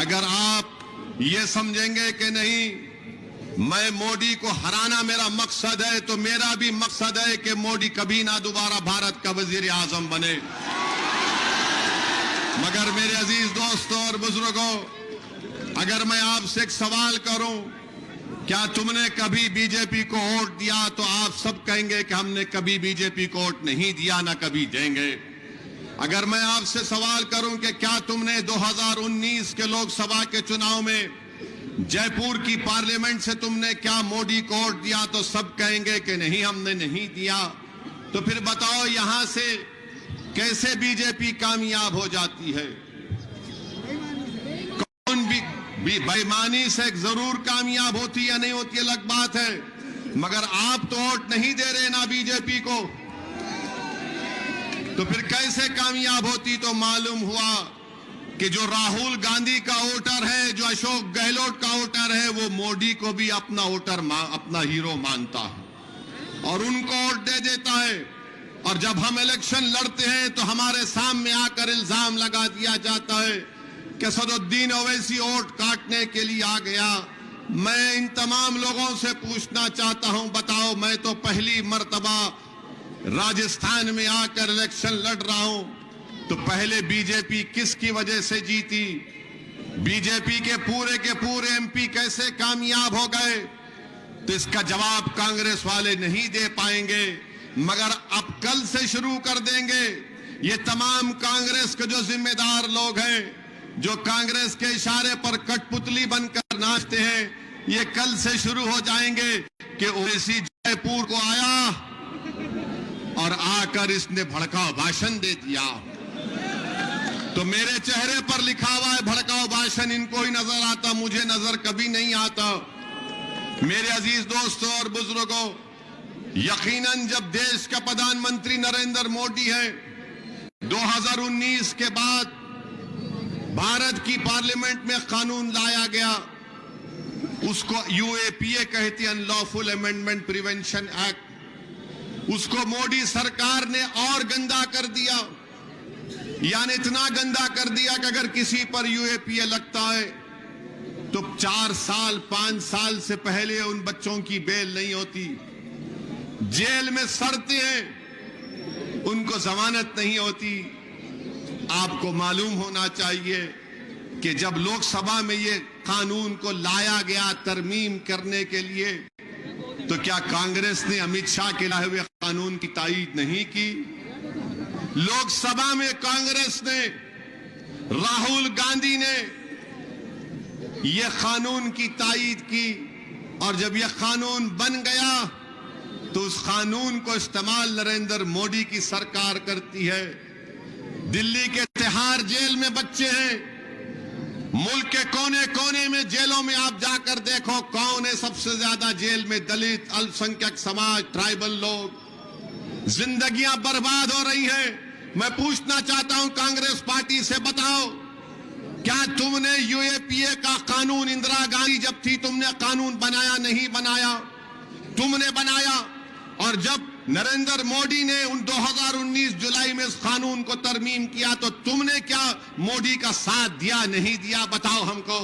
अगर आप ये समझेंगे कि नहीं मैं मोदी को हराना मेरा मकसद है, तो मेरा भी मकसद है कि मोदी कभी ना दोबारा भारत का वजीर आजम बने। मगर मेरे अजीज दोस्तों और बुजुर्गों, अगर मैं आपसे एक सवाल करूं, क्या तुमने कभी बीजेपी को वोट दिया, तो आप सब कहेंगे कि हमने कभी बीजेपी को वोट नहीं दिया, ना कभी देंगे। अगर मैं आपसे सवाल करूं कि क्या तुमने 2019 के लोकसभा के चुनाव में जयपुर की पार्लियामेंट से तुमने क्या मोदी को वोट दिया, तो सब कहेंगे कि नहीं हमने नहीं दिया। तो फिर बताओ यहां से कैसे बीजेपी कामयाब हो जाती है? कौन भी बेईमानी से जरूर कामयाब होती या नहीं होती अलग बात है, मगर आप तो वोट नहीं दे रहे ना बीजेपी को, तो फिर कैसे कामयाब होती? तो मालूम हुआ कि जो राहुल गांधी का वोटर है, जो अशोक गहलोत का वोटर है, वो मोदी को भी अपना वोटर अपना हीरो मानता है और उनको वोट दे देता है। और जब हम इलेक्शन लड़ते हैं तो हमारे सामने आकर इल्जाम लगा दिया जाता है कि सदुद्दीन ओवैसी वोट काटने के लिए आ गया। मैं इन तमाम लोगों से पूछना चाहता हूं, बताओ मैं तो पहली मर्तबा राजस्थान में आकर इलेक्शन लड़ रहा हूं, तो पहले बीजेपी किसकी वजह से जीती? बीजेपी के पूरे एमपी कैसे कामयाब हो गए? तो इसका जवाब कांग्रेस वाले नहीं दे पाएंगे, मगर अब कल से शुरू कर देंगे। ये तमाम कांग्रेस के जो जिम्मेदार लोग हैं, जो कांग्रेस के इशारे पर कठपुतली बनकर नाचते हैं, ये कल से शुरू हो जाएंगे कि ओवैसी जयपुर को आया और आकर इसने भड़काऊ भाषण दे दिया। तो मेरे चेहरे पर लिखा हुआ है भड़काऊ भाषण, इनको ही नजर आता, मुझे नजर कभी नहीं आता। मेरे अजीज दोस्तों और बुजुर्गों, यकीनन जब देश का प्रधानमंत्री नरेंद्र मोदी है, 2019 के बाद भारत की पार्लियामेंट में कानून लाया गया, उसको यूएपीए कहती है, अनलॉफुल अमेंडमेंट प्रिवेंशन एक्ट। उसको मोदी सरकार ने और गंदा कर दिया, यानी इतना गंदा कर दिया कि अगर किसी पर यूएपीए लगता है तो 4 साल 5 साल से पहले उन बच्चों की बेल नहीं होती, जेल में सड़ते हैं, उनको जमानत नहीं होती। आपको मालूम होना चाहिए कि जब लोकसभा में ये कानून को लाया गया तरमीम करने के लिए, तो क्या कांग्रेस ने अमित शाह के लाए हुए कानून की तायीद नहीं की? लोकसभा में कांग्रेस ने, राहुल गांधी ने यह कानून की तायीद की, और जब यह कानून बन गया तो उस कानून को इस्तेमाल नरेंद्र मोदी की सरकार करती है। दिल्ली के तिहाड़ जेल में बच्चे हैं, मुल्क के कोने कोने में जेलों में आप जाकर देखो कौन है सबसे ज्यादा जेल में? दलित, अल्पसंख्यक समाज, ट्राइबल लोग। जिंदगियां बर्बाद हो रही हैं। मैं पूछना चाहता हूं कांग्रेस पार्टी से, बताओ क्या तुमने यूएपीए का कानून, इंदिरा गांधी जब थी तुमने कानून बनाया? नहीं बनाया, तुमने बनाया। और जब नरेंद्र मोदी ने उन 2019 जुलाई में इस कानून को तरमीम किया, तो तुमने क्या मोदी का साथ दिया? नहीं दिया। बताओ हमको।